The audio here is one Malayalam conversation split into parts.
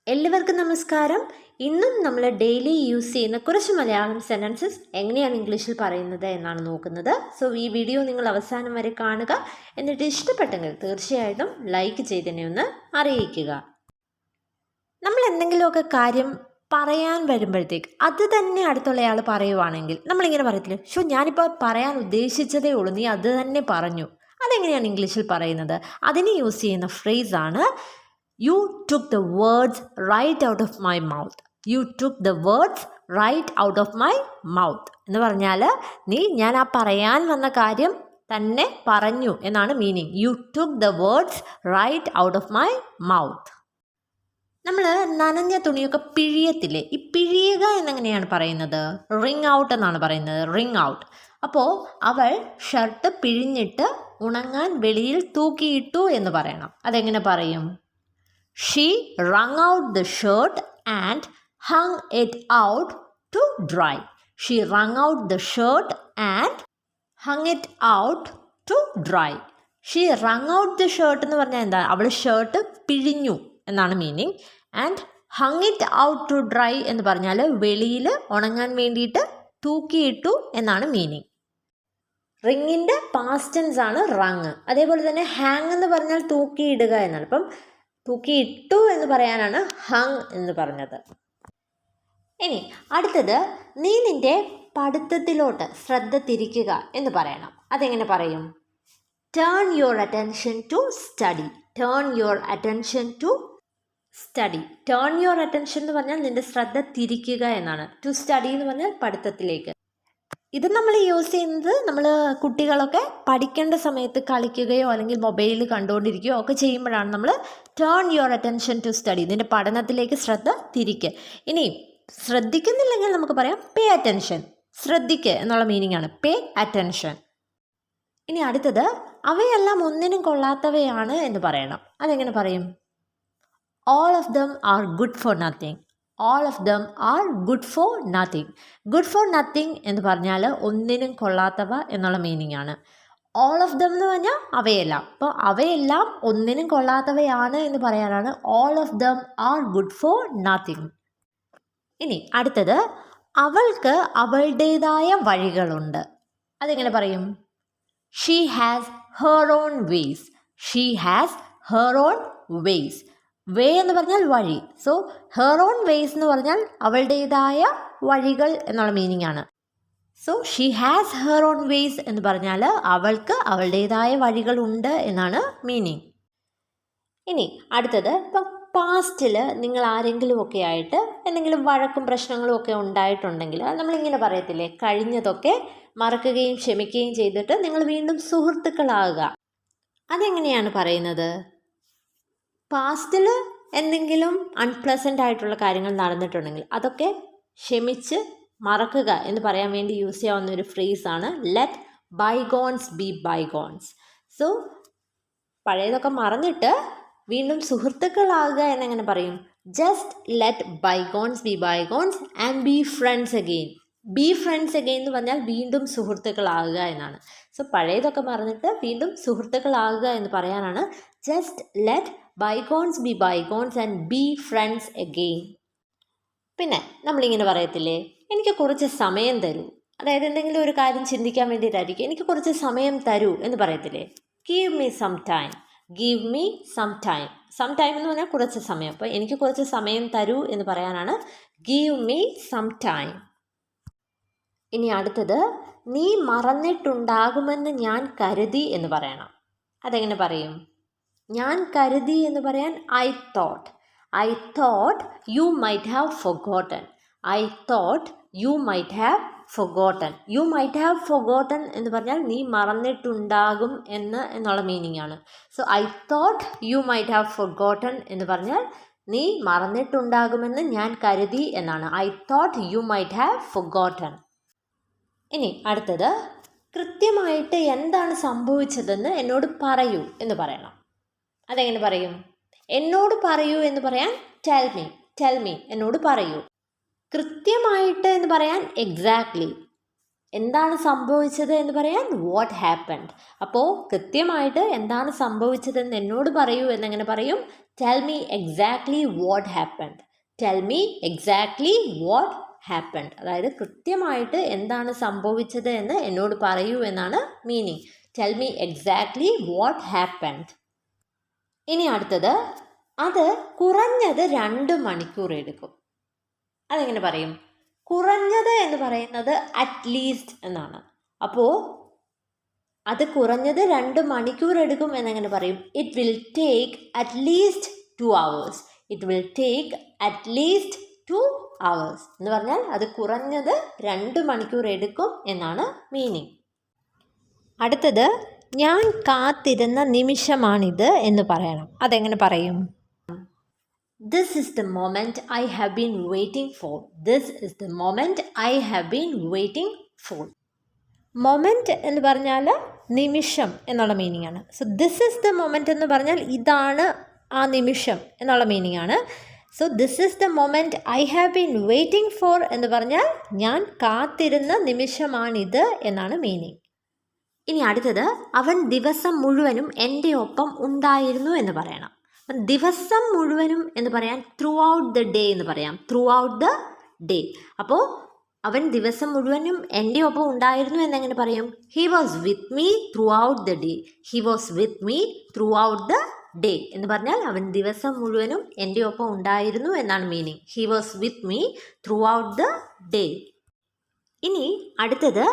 എല്ലാവർക്കും നമസ്കാരം. ഇന്നും നമ്മൾ ഡെയിലി യൂസ് ചെയ്യുന്ന കുറച്ച് മലയാളം സെൻറ്റൻസസ് എങ്ങനെയാണ് ഇംഗ്ലീഷിൽ പറയുന്നത് എന്നാണ് നോക്കുന്നത്. സോ ഈ വീഡിയോ നിങ്ങൾ അവസാനം വരെ കാണുക. എന്നിട്ട് ഇഷ്ടപ്പെട്ടെങ്കിൽ തീർച്ചയായിട്ടും ലൈക്ക് ചെയ്തതിനെ ഒന്ന് അറിയിക്കുക. നമ്മൾ എന്തെങ്കിലുമൊക്കെ കാര്യം പറയാൻ വരുമ്പോഴത്തേക്ക് അത് തന്നെ അടുത്തുള്ളയാൾ പറയുവാണെങ്കിൽ നമ്മളിങ്ങനെ പറയത്തില്ല, ഞാനിപ്പോൾ പറയാൻ ഉദ്ദേശിച്ചതേ ഉള്ളൂ, നീ അത് തന്നെ പറഞ്ഞു. അതെങ്ങനെയാണ് ഇംഗ്ലീഷിൽ പറയുന്നത്? അതിന് യൂസ് ചെയ്യുന്ന ഫ്രേസാണ് You took the words right out of my mouth. You took the words right out of my mouth. എന്ന് പറഞ്ഞാൽ ഞാൻ ആ പറയാൻ വന്ന കാര്യം തന്നെ പറഞ്ഞു എന്നാണ് meaning. You took the words right out of my mouth. നമ്മൾ നനഞ്ഞ തുണിയൊക്കെ പിഴിയത്തില്ലേ? ഈ പിഴിയുക എന്നെങ്ങനെയാണ് പറയുന്നത്? റിങ് ഔട്ട് എന്നാണ് പറയുന്നത്. Ring out. അപ്പോൾ അവൾ ഷർട്ട് പിഴിഞ്ഞിട്ട് ഉണങ്ങാൻ വെളിയിൽ തൂക്കിയിട്ടു എന്ന് പറയണം. അതെങ്ങനെ പറയും? She wrung out the shirt and hung it out to dry. She wrung out the shirt and hung it out to dry. She wrung out the shirt എന്ന് പറഞ്ഞാൽ എന്താ? അവൾ ഷർട്ട് പിഴിഞ്ഞു എന്നാണ് meaning. And hung it out to dry എന്ന് പറഞ്ഞാൽ വെളിയിൽ ഉണങ്ങാൻ വേണ്ടിയിട്ട് തൂക്കിയിട്ടു എന്നാണ് മീനിങ്. റിങ്ങിൻ്റെ പാസ്റ്റ് ടെൻസ് ആണ് റങ്. അതേപോലെ തന്നെ ഹാങ് എന്ന് പറഞ്ഞാൽ തൂക്കിയിടുക എന്നാണ്. അപ്പം തൂക്കിയിട്ടു എന്ന് പറയാനാണ് ഹങ് എന്ന് പറഞ്ഞത്. ഇനി അടുത്തത്, നീ നിൻ്റെ പഠിത്തത്തിലോട്ട് ശ്രദ്ധ തിരിക്കുക എന്ന് പറയണം. അതെങ്ങനെ പറയും? Turn your attention to study. Turn your attention to study. Turn your attention എന്ന് പറഞ്ഞാൽ നിൻ്റെ ശ്രദ്ധ തിരിക്കുക എന്നാണ്. ടു സ്റ്റഡി എന്ന് പറഞ്ഞാൽ പഠിത്തത്തിലേക്ക്. ഇത് നമ്മൾ യൂസ് ചെയ്യുന്നത് നമ്മൾ കുട്ടികളൊക്കെ പഠിക്കേണ്ട സമയത്ത് കളിക്കുകയോ അല്ലെങ്കിൽ മൊബൈൽ കണ്ടുകൊണ്ടിരിക്കുകയോ ഒക്കെ ചെയ്യുമ്പോഴാണ് നമ്മൾ turn your attention to study, ഇതിൻ്റെ പഠനത്തിലേക്ക് ശ്രദ്ധ തിരിക്കുക. ഇനി ശ്രദ്ധിക്കുന്നില്ലെങ്കിൽ നമുക്ക് പറയാം പേ അറ്റൻഷൻ. ശ്രദ്ധിക്കുക എന്നുള്ള മീനിങ് ആണ് പേ അറ്റൻഷൻ. ഇനി അടുത്തത്, അവയെല്ലാം ഒന്നിനും കൊള്ളാത്തവയാണ് എന്ന് പറയണം. അതെങ്ങനെ പറയും? All of them are good for nothing. All of them are good for nothing. Good for nothing എന്ന് പറഞ്ഞാൽ ഒന്നിനും കൊള്ളാത്തവ എന്നുള്ള മീനിങ് ആണ്. ഓൾ ഓഫ് ദം എന്ന് പറഞ്ഞാൽ അവയെല്ലാം. അപ്പോൾ അവയെല്ലാം ഒന്നിനും കൊള്ളാത്തവയാണ് എന്ന് പറയാനാണ് all of them are good for nothing. ഇനി അടുത്തത്, അവൾക്ക് അവളുടേതായ വഴികളുണ്ട്. അതെങ്ങനെ പറയും? She has her own ways. She has her own ways. Way എന്ന് പറഞ്ഞാൽ വഴി. സോ ഹെർ ഓൺ വേസ് എന്ന് പറഞ്ഞാൽ അവളുടേതായ വഴികൾ എന്നുള്ള മീനിങ് ആണ്. So she has her own vase എന്ന് പറഞ്ഞാൽ അവൾക്ക് അവളുടേതായ വഴികളുണ്ട് എന്നാണ് മീനിങ്. ഇനി അടുത്തത്, ഇപ്പം പാസ്റ്റിൽ നിങ്ങൾ ആരെങ്കിലുമൊക്കെ ആയിട്ട് എന്തെങ്കിലും വഴക്കും പ്രശ്നങ്ങളും ഒക്കെ ഉണ്ടായിട്ടുണ്ടെങ്കിൽ നമ്മളിങ്ങനെ പറയത്തില്ലേ, കഴിഞ്ഞതൊക്കെ മറക്കുകയും ക്ഷമിക്കുകയും ചെയ്തിട്ട് നിങ്ങൾ വീണ്ടും സുഹൃത്തുക്കളാകുക. അതെങ്ങനെയാണ് പറയുന്നത്? പാസ്റ്റിൽ എന്തെങ്കിലും അൺപ്ലസൻ്റ് ആയിട്ടുള്ള കാര്യങ്ങൾ നടന്നിട്ടുണ്ടെങ്കിൽ അതൊക്കെ ക്ഷമിച്ച് മറക്കുക എന്ന് പറയാൻ വേണ്ടി യൂസ് ചെയ്യാവുന്ന ഒരു ഫ്രേസാണ് let bygones be bygones. So പഴയതൊക്കെ മറന്നിട്ട് വീണ്ടും സുഹൃത്തുക്കളാകുക എന്നെങ്ങനെ പറയും? Just let bygones be bygones and be friends again. Be friends again എന്ന് പറഞ്ഞാൽ വീണ്ടും സുഹൃത്തുക്കളാകുക എന്നാണ്. സോ പഴയതൊക്കെ മറന്നിട്ട് വീണ്ടും സുഹൃത്തുക്കളാകുക എന്ന് പറയാനാണ് just let bygones be bygones and be friends again. പിന്നെ നമ്മളിങ്ങനെ പറയത്തില്ലേ, എനിക്ക് കുറച്ച് സമയം തരൂ. അതായത് എന്തെങ്കിലും ഒരു കാര്യം ചിന്തിക്കാൻ വേണ്ടിയിട്ടായിരിക്കും, എനിക്ക് കുറച്ച് സമയം തരൂ എന്ന് പറയത്തില്ലേ? Give me some time. Give me some time. Some time എന്ന് പറഞ്ഞാൽ കുറച്ച് സമയം. അപ്പോൾ എനിക്ക് കുറച്ച് സമയം തരൂ എന്ന് പറയാനാണ് ഗീവ് മീ സം ടൈം. ഇനി അടുത്തത്, നീ മറന്നിട്ടുണ്ടാകുമെന്ന് ഞാൻ കരുതി എന്ന് പറയണം. അതെങ്ങനെ പറയും? ഞാൻ കരുതി എന്ന് പറയാൻ I thought. I thought you might have forgotten. I thought you might have forgotten. You might have forgotten എന്ന് പറഞ്ഞാൽ നീ മറന്നിട്ടുണ്ടാകും എന്നുള്ള മീനിങ് ആണ്. So I thought you might have forgotten എന്ന് പറഞ്ഞാൽ നീ മറന്നിട്ടുണ്ടാകുമെന്ന് ഞാൻ കരുതി എന്നാണ്. I thought you might have forgotten. ഇനി അടുത്തത്, കൃത്യമായിട്ട് എന്താണ് സംഭവിച്ചതെന്ന് എന്നോട് പറയൂ എന്ന് പറയണം. അതെങ്ങനെ പറയും? എന്നോട് പറയൂ എന്ന് പറയാൻ ടെൽ മീ. ടെൽ മീ, എന്നോട് പറയൂ. കൃത്യമായിട്ട് എന്ന് പറയാൻ എക്സാക്ട്ലി. എന്താണ് സംഭവിച്ചത് എന്ന് പറയാൻ വാട്ട് ഹാപ്പൻഡ്. അപ്പോൾ കൃത്യമായിട്ട് എന്താണ് സംഭവിച്ചതെന്ന് എന്നോട് പറയൂ എന്നെങ്ങനെ പറയും? Tell me exactly what happened. Tell me exactly what happened. അതായത് കൃത്യമായിട്ട് എന്താണ് സംഭവിച്ചത് എന്ന് എന്നോട് പറയൂ എന്നാണ് meaning. Tell me exactly what happened. ഇനി അടുത്തത്, അത് കുറഞ്ഞത് 2 മണിക്കൂർ എടുക്കും. അതെങ്ങനെ പറയും? കുറഞ്ഞത് എന്ന് പറയുന്നത് അറ്റ്ലീസ്റ്റ് എന്നാണ്. അപ്പോൾ അത് കുറഞ്ഞത് 2 മണിക്കൂർ എടുക്കും എന്നെങ്ങനെ പറയും? It will take at least 2 hours. It will take at least 2 hours എന്ന് പറഞ്ഞാൽ അത് കുറഞ്ഞത് 2 മണിക്കൂർ എടുക്കും എന്നാണ് മീനിങ്. അടുത്തത്, ഞാൻ കാത്തിരുന്ന നിമിഷമാണിത് എന്ന് പറയണം. അതെങ്ങനെ പറയും? This is the moment I have been waiting for. This is the moment I have been waiting for. Moment എന്ന് പറഞ്ഞാൽ നിമിഷം എന്നുള്ള മീനിങ് ആണ്. So this is the moment എന്ന് പറഞ്ഞാൽ ഇതാണ് ആ നിമിഷം എന്നുള്ള മീനിങ് ആണ്. So this is the moment I have been waiting for എന്ന് പറഞ്ഞാൽ ഞാൻ കാത്തിരുന്ന നിമിഷമാണിത് എന്നാണ് മീനിങ്. ഇനി അടുത്തത്, അവൻ ദിവസം മുഴുവനും എൻ്റെ ഒപ്പം ഉണ്ടായിരുന്നു എന്ന് പറയണം. ദിവസം മുഴുവനും എന്ന് പറയാൻ ത്രൂ ഔട്ട് ദ ഡേ എന്ന് പറയാം. Through out the day. അപ്പോൾ അവൻ ദിവസം മുഴുവനും എൻ്റെ ഒപ്പം ഉണ്ടായിരുന്നു എന്നെങ്ങനെ പറയും? He was with me through out the day. He was with me through out the day എന്ന് പറഞ്ഞാൽ അവൻ ദിവസം മുഴുവനും എൻ്റെ ഒപ്പം ഉണ്ടായിരുന്നു എന്നാണ് meaning. He was with me through out the day. ഇനി അടുത്തത്,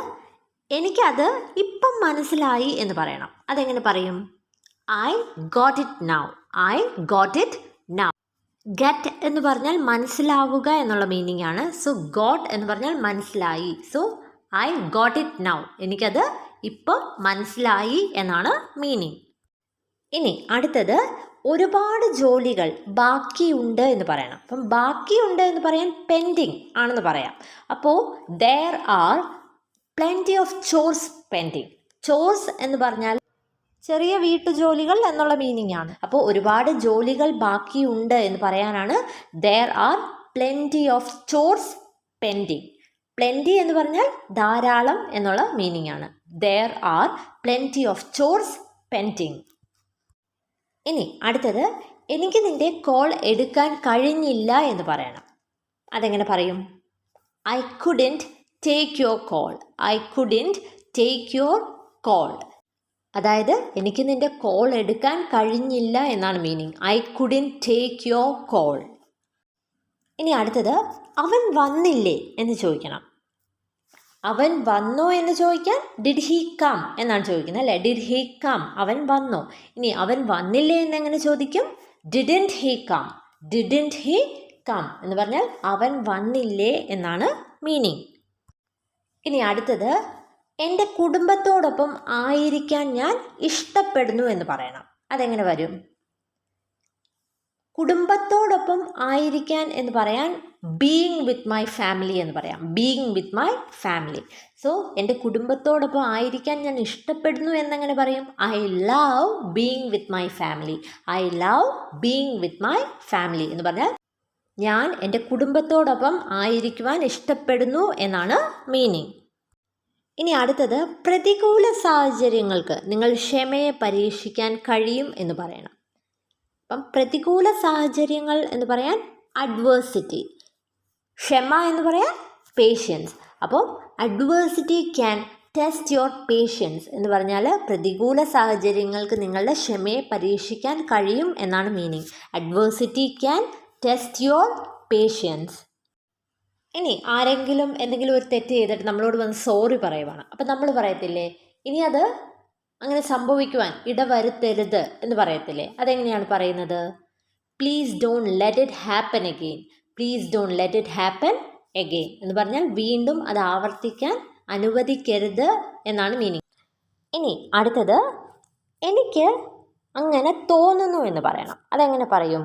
എനിക്കത് ഇപ്പം മനസ്സിലായി എന്ന് പറയണം. അതെങ്ങനെ പറയും? I got it now. I got it now. Get എന്ന് പറഞ്ഞാൽ മനസ്സിലാവുക എന്നുള്ള മീനിങ് ആണ്. സോ ഗോട്ട് എന്ന് പറഞ്ഞാൽ മനസ്സിലായി. So I got it now. എനിക്കത് ഇപ്പം മനസ്സിലായി എന്നാണ് മീനിങ്. ഇനി അടുത്തത്, ഒരുപാട് ജോലികൾ ബാക്കിയുണ്ട് എന്ന് പറയണം. അപ്പം ബാക്കിയുണ്ട് എന്ന് പറയാൻ പെൻഡിങ് ആണെന്ന് പറയാം. അപ്പോൾ there are plenty of chores pending. Chores എന്ന് പറഞ്ഞാൽ ചെറിയ വീട്ടുജോലികൾ എന്നുള്ള മീനിങ് ആണ്. അപ്പോൾ ഒരുപാട് ജോലികൾ ബാക്കിയുണ്ട് എന്ന് പറയാനാണ് there are plenty of chores pending. Plenty എന്ന് പറഞ്ഞാൽ ധാരാളം എന്നുള്ള മീനിങ് ആണ്. There are plenty of chores pending. ഇനി അടുത്തത്, എനിക്ക് നിൻ്റെ കോൾ എടുക്കാൻ കഴിഞ്ഞില്ല എന്ന് പറയണം. അതെങ്ങനെ പറയും? I couldn't take your call. I couldn't take your call. അതായത് എനിക്ക് നിൻ്റെ കോൾ എടുക്കാൻ കഴിഞ്ഞില്ല എന്നാണ് meaning. I couldn't take your call. ഇനി അടുത്തത്, അവൻ വന്നില്ലേ എന്ന് ചോദിക്കണം. അവൻ വന്നോ എന്ന് ചോദിക്കാൻ ഡിഡ് ഹി കം എന്നാണ് ചോദിക്കുന്നത് അല്ലേ? ഡിഡ് ഹി കം, അവൻ വന്നോ. ഇനി അവൻ വന്നില്ലേ എന്നെങ്ങനെ ചോദിക്കും? Didn't he come. Didn't he come എന്ന് പറഞ്ഞാൽ അവൻ വന്നില്ലേ എന്നാണ് മീനിങ്. ഇനി അടുത്തത്, എൻ്റെ കുടുംബത്തോടൊപ്പം ആയിരിക്കാൻ ഞാൻ ഇഷ്ടപ്പെടുന്നു എന്ന് പറയണം. അതെങ്ങനെ വരും? കുടുംബത്തോടൊപ്പം ആയിരിക്കാൻ എന്ന് പറയാൻ ബീയിങ് വിത്ത് മൈ ഫാമിലി എന്ന് പറയാം. Being with my family. So എൻ്റെ കുടുംബത്തോടൊപ്പം ആയിരിക്കാൻ ഞാൻ ഇഷ്ടപ്പെടുന്നു എന്നെങ്ങനെ പറയും? I love being with my family. I love being with my family എന്ന് പറഞ്ഞാൽ ഞാൻ എൻ്റെ കുടുംബത്തോടൊപ്പം ആയിരിക്കുവാൻ ഇഷ്ടപ്പെടുന്നു എന്നാണ് മീനിങ്. ഇനി അടുത്തത്, പ്രതികൂല സാഹചര്യങ്ങൾക്ക് നിങ്ങൾ ക്ഷമയെ പരീക്ഷിക്കാൻ കഴിയും എന്ന് പറയണം. അപ്പം പ്രതികൂല സാഹചര്യങ്ങൾ എന്ന് പറയാൻ അഡ്വേഴ്സിറ്റി. ക്ഷമ എന്ന് പറയാൻ പേഷ്യൻസ്. അപ്പോൾ adversity can test your patients എന്ന് പറഞ്ഞാൽ പ്രതികൂല സാഹചര്യങ്ങൾക്ക് നിങ്ങളുടെ ക്ഷമയെ പരീക്ഷിക്കാൻ കഴിയും എന്നാണ് meaning. Adversity can test your patients. ഇനി ആരെങ്കിലും എന്തെങ്കിലും ഒരു തെറ്റ് ചെയ്തിട്ട് നമ്മളോട് വന്ന് സോറി പറയുവാണ്. അപ്പം നമ്മൾ പറയത്തില്ലേ, ഇനി അത് അങ്ങനെ സംഭവിക്കുവാൻ ഇടവരുത്തരുത് എന്ന് പറയത്തില്ലേ? അതെങ്ങനെയാണ് പറയുന്നത്? Please don't let it happen again. Please don't let it happen again എന്ന് പറഞ്ഞാൽ വീണ്ടും അത് ആവർത്തിക്കാൻ അനുവദിക്കരുത് എന്നാണ് മീനിങ്. ഇനി അടുത്തത്, എനിക്ക് അങ്ങനെ തോന്നുന്നു എന്ന് പറയണം. അതെങ്ങനെ പറയും?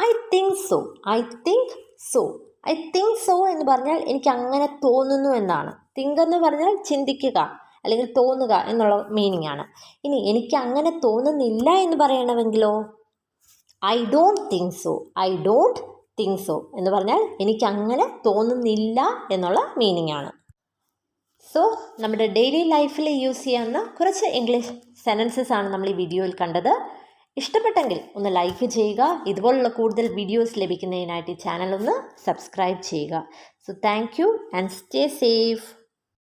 I think so. I think so. I think so എന്ന് പറഞ്ഞാൽ എനിക്ക് അങ്ങനെ തോന്നുന്നു എന്നാണ്. തിങ്ക് എന്ന് പറഞ്ഞാൽ ചിന്തിക്കുക അല്ലെങ്കിൽ തോന്നുക എന്നുള്ള മീനിങ് ആണ്. ഇനി എനിക്ക് അങ്ങനെ തോന്നുന്നില്ല എന്ന് പറയണമെങ്കിലോ? I don't think so. I don't think so എന്ന് പറഞ്ഞാൽ എനിക്ക് അങ്ങനെ തോന്നുന്നില്ല എന്നുള്ള മീനിങ് ആണ്. സോ നമ്മുടെ ഡെയിലി ലൈഫിൽ യൂസ് ചെയ്യാവുന്ന കുറച്ച് ഇംഗ്ലീഷ് സെൻറ്റൻസസ് ആണ് നമ്മൾ ഈ വീഡിയോയിൽ കണ്ടത്. ഇഷ്ടപ്പെട്ടെങ്കിൽ ഒന്ന് ലൈക്ക് ചെയ്യുക. ഇതുപോലുള്ള കൂടുതൽ വീഡിയോസ് ലഭിക്കുന്നതിനായിട്ട് ഈ ചാനൽ ഒന്ന് സബ്സ്ക്രൈബ് ചെയ്യുക. So thank you and stay safe.